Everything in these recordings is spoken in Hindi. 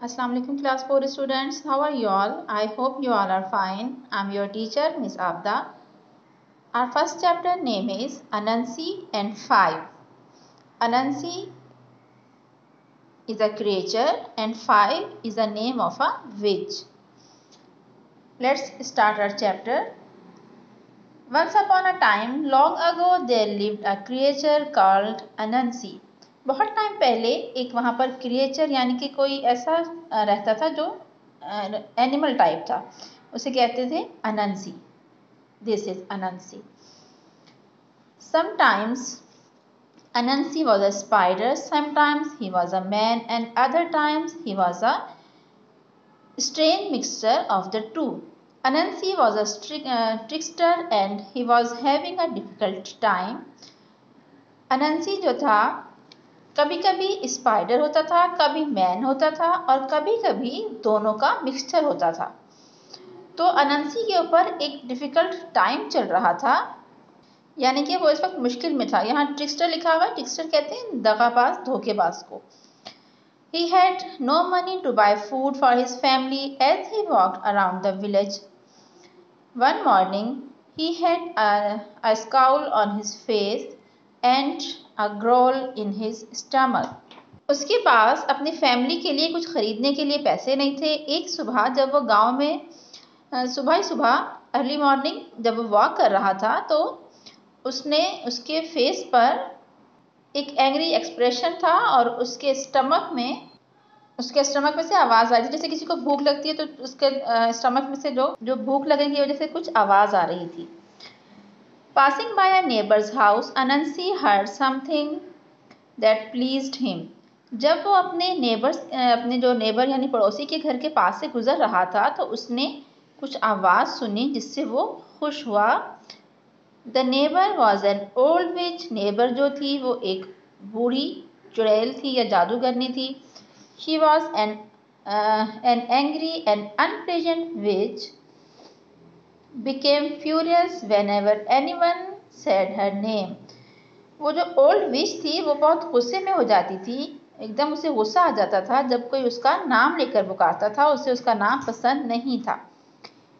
Assalamu alaikum class 4 students. How are you all? I hope you all are fine. I'm your teacher Miss Abda. Our first chapter name is Anansi and Five. Anansi is a creature and Five is the name of a witch. Let's start our chapter. Once upon a time, long ago, there lived a creature called Anansi. बहुत टाइम पहले एक वहाँ पर क्रिएचर यानी कि कोई ऐसा रहता था जो एनिमल टाइप था, उसे कहते थे Anansi. This is Anansi. Sometimes Anansi was a spider, sometimes he was a man, and other times he was a strange mixture of the two. Anansi was a trickster and he was having a difficult time. अनंसी जो था कभी कभी स्पाइडर होता था, कभी मैन होता था और कभी कभी दोनों का मिक्सचर होता था. तो अनंसी के ऊपर एक डिफिकल्ट टाइम चल रहा था, यानी कि वो इस वक्त मुश्किल में था. यहाँ ट्रिक्स्टर लिखा हुआ है. ट्रिक्स्टर कहते हैं दगाबाज, धोखेबाज को. He had no money to buy food for his family as he walked around the village. One morning he had a scowl on his face and a growl in his stomach. उसके पास अपनी फैमिली के लिए कुछ खरीदने के लिए पैसे नहीं थे. एक सुबह जब वो गांव में सुबह अर्ली मॉर्निंग जब वो वॉक कर रहा था तो उसने उसके फेस पर एक एंग्री एक्सप्रेशन था और उसके स्टमक में से आवाज़ आ रही थी. जैसे किसी को भूख लगती है तो उसके स्टमक में से जो भूख लगने की वजह से कुछ आवाज़ आ रही थी. Passing by a neighbor's house, Anansi heard something that pleased him. जब वो अपने जो नेबर यानी पड़ोसी के घर के पास से गुजर रहा था तो उसने कुछ आवाज़ सुनी जिससे वो खुश हुआ. The neighbor was an old witch. Neighbour जो थी वो एक बूढ़ी चुड़ैल थी या जादूगरनी थी. She was an angry and unpleasant witch. Became furious whenever anyone said her name. वो जो ओल्ड विच थी वो बहुत गुस्से में हो जाती थी. एकदम उसे गुस्सा आ जाता था जब कोई उसका नाम लेकर पुकारता था. उसे उसका नाम पसंद नहीं था.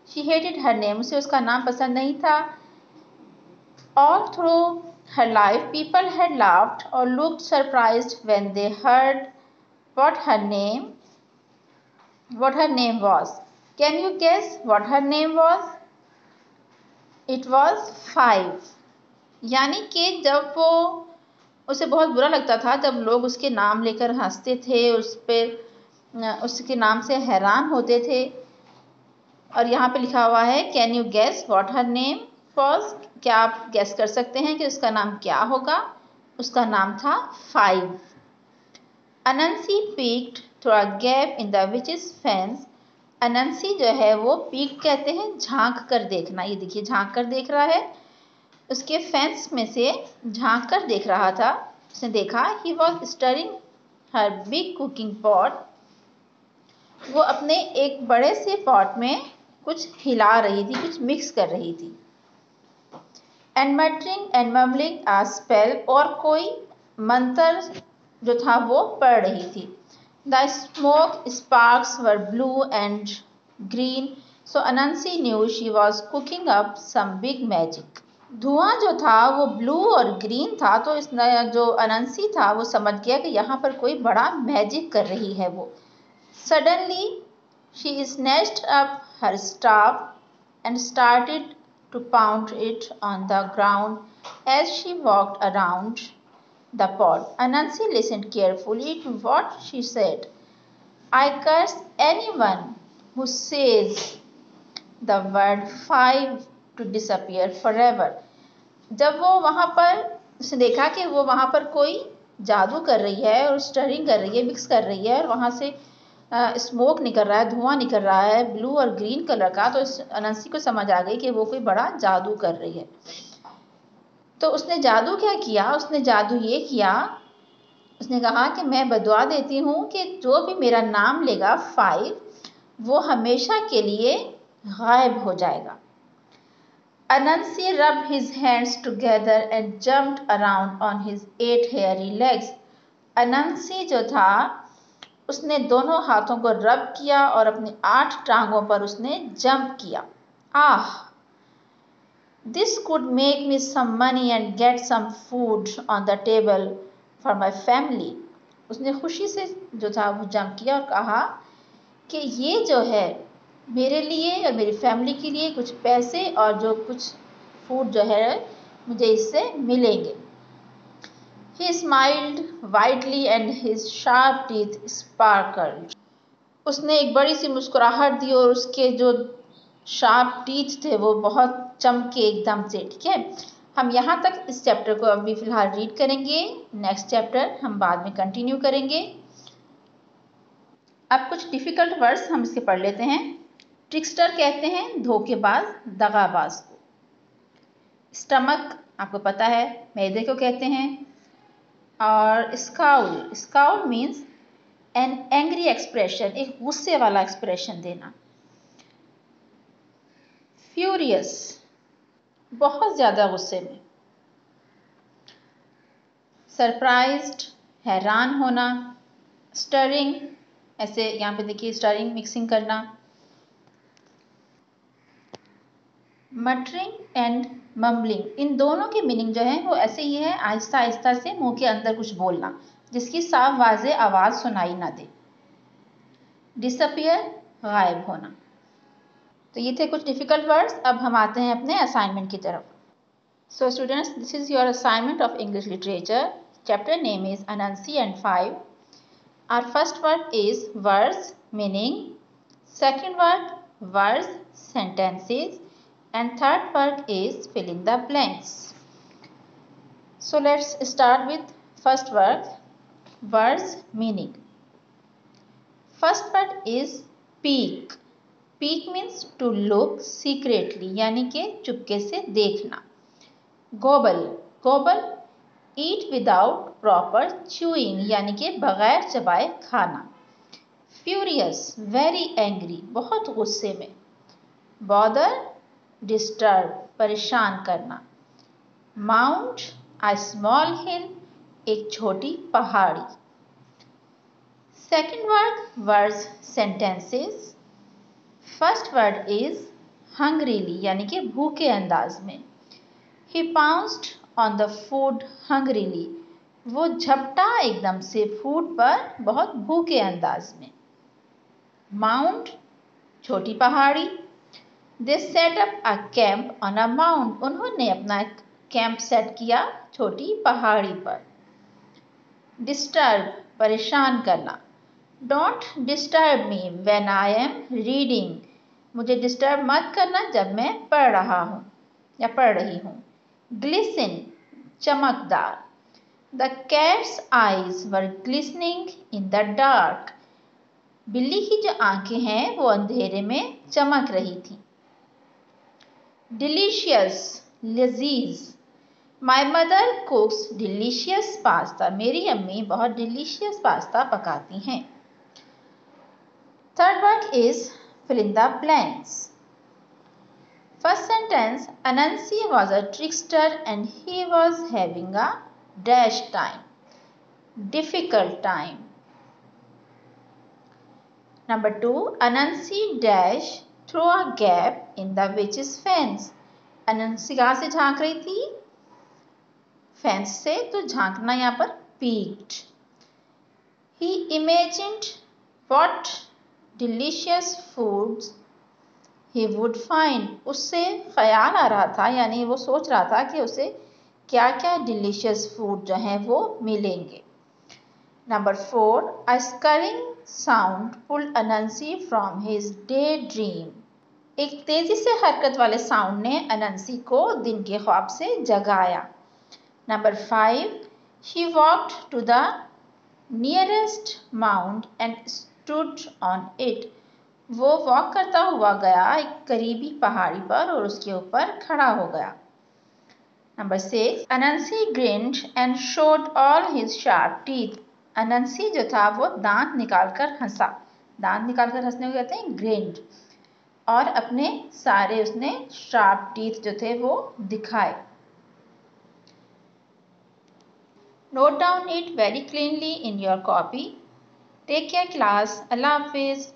She hated her name. उसे उसका नाम पसंद नहीं था. All through her life, people had laughed or looked surprised when they heard what her name was. Can you guess what her name was? It was Five. यानी कि जब वो उसे बहुत बुरा लगता था जब लोग उसके नाम लेकर हंसते थे, उसके नाम से हैरान होते थे. और यहाँ पे लिखा हुआ है can you guess what her name was. क्या आप गेस कर सकते हैं कि उसका नाम क्या होगा? उसका नाम था five. Anansi peeked through a gap in the witch's fence. Anansi जो है वो पीक कहते हैं झांक कर देखना. ये देखिए झांक कर देख रहा है. उसके फेंस में से झांक कर देख रहा था. उसने देखा he was stirring her big cooking pot. वो अपने एक बड़े से पॉट में कुछ हिला रही थी, कुछ मिक्स कर रही थी. And muttering and mumbling a spell. और कोई मंत्र जो था वो पढ़ रही थी. The smoke sparks were blue and green, so Anansi knew she was cooking up some big magic. धुआं जो था वो ब्लू और ग्रीन था तो इस जो अनंसी था वो समझ गया कि यहाँ पर कोई बड़ा मैजिक कर रही है वो. Suddenly she snatched up her staff and started to pound it on the ground as she walked around the pot. Anansi listened carefully to what she said. I curse anyone who says the word five to disappear forever. जब वो वहाँ पर उसने देखा कि वो वहाँ पर कोई जादू कर रही है और स्टरिंग कर रही है, मिक्स कर रही है और वहाँ से स्मोक निकल रहा है, धुआं निकल रहा है ब्लू और ग्रीन कलर का, तो अनंसी को समझ आ गई कि वो कोई बड़ा जादू कर रही है. तो उसने जादू क्या किया? उसने जादू ये किया, उसने कहा कि मैं बदुआ देती हूँ कि जो भी मेरा नाम लेगा फाइव वो हमेशा के लिए गायब हो जाएगा. Anansi rubbed his hands together and jumped around on his 8 hairy legs. अनंसी जो था उसने दोनों हाथों को रब किया और अपनी 8 टांगों पर उसने जंप किया। आह! This could make me some money and get some food on the table for my family. उसने खुशी से जो था वो जंप किया और कहा कि ये जो है मेरे लिए और मेरी फैमिली के लिए कुछ पैसे और जो कुछ फूड जो है मुझे इससे मिलेंगे। He smiled widely and his sharp teeth sparkled. उसने एक बड़ी सी मुस्कुराहट दी और उसके जो शार्प टीथ थे वो बहुत चमके एकदम से। ठीक है, हम यहाँ तक इस चैप्टर को अभी फिलहाल रीड करेंगे। नेक्स्ट चैप्टर हम बाद में कंटिन्यू करेंगे। अब कुछ डिफिकल्ट वर्ड्स हम इसके पढ़ लेते हैं। ट्रिक्स्टर कहते हैं धोखेबाज, दगाबाज को। स्टमक आपको पता है मैदे को कहते हैं। और scowl, scowl means an angry expression, एक गुस्से वाला एक्सप्रेशन देना। फ्यूरियस, बहुत ज्यादा गुस्से में। सरप्राइज्ड, हैरान होना। स्टरिंग, ऐसे यहाँ पे देखिए स्टरिंग, मिक्सिंग करना। मटरिंग एंड मम्बलिंग, इन दोनों की मीनिंग जो है वो ऐसे ही है, आहिस्ता आहिस्ता से मुंह के अंदर कुछ बोलना जिसकी साफ वाजे आवाज सुनाई ना दे। डिसअपियर, गायब होना। तो ये थे कुछ डिफिकल्ट वर्ड्स। अब हम आते हैं अपने असाइनमेंट की तरफ। So students, this is your assignment of English literature. Chapter name is Anansi and 5। Our first word is words meaning, second word words sentences, and third word is fill in the blanks. So let's start with first word, words meaning. First word is peek. Peek means to look secretly, यानी कि चुपके से देखना। Gobble, gobble ईट विदाउट प्रॉपर च्यूइंग, यानी कि बगैर चबाए खाना। फ्यूरियस, वेरी एंग्री, बहुत गुस्से में। बॉदर, डिस्टर्ब, परेशान करना। माउंट, अ स्मॉल हिल, एक छोटी पहाड़ी। Second word, words sentences. First word is hungrily, यानी कि भूखे अंदाज में। He pounced on the food hungrily, वो झपटा एकदम से फूड पर बहुत भूखे अंदाज में। माउंट, छोटी पहाड़ी। They set up a camp on a mount, उन्होंने अपना कैंप सेट किया छोटी पहाड़ी पर। डिस्टर्ब, परेशान करना। Don't disturb me when I am reading, मुझे डिस्टर्ब मत करना जब मैं पढ़ रहा हूँ या पढ़ रही हूँ। ग्लिसन, चमकदार। The cat's eyes were glistening in the dark. बिल्ली की जो आंखें हैं वो अंधेरे में चमक रही थी। Delicious, लजीज। My mother cooks delicious pasta. मेरी अम्मी बहुत delicious पास्ता पकाती हैं। Third word is fill in the blanks. First sentence, Anansi was a trickster and he was having a dash time, difficult time. Number 2, Anansi dash through a gap in the witch's fence. Anansi कहाँ से झांक रही थी? फेंस से, तो झांकना यहाँ पर peeked. He imagined what delicious foods he would find. उससे ख्याल आ रहा था, यानी वो सोच रहा था कि उसे क्या क्या डिलीशियस फूड जो हैं वो मिलेंगे। Number 4, a scurrying sound pulled Anansi from his daydream. एक तेजी से हरकत वाले साउंड ने अनंसी को दिन के ख्वाब से जगाया। Number 5, she walked to the nearest mound and stood on it. वो वॉक करता हुआ गया एक करीबी पहाड़ी पर और उसके ऊपर खड़ा हो गया। Number 6, अनंसी grinned and showed all his sharp teeth. अनंसी जो था वो दांत निकालकर हंसा। दांत निकालकर हंसने को कहते हैं grinned, और अपने सारे उसने शार्प टीथ जो थे वो दिखाए। Note down it very cleanly in your copy. Take care class, अल्लाह हाफिज़।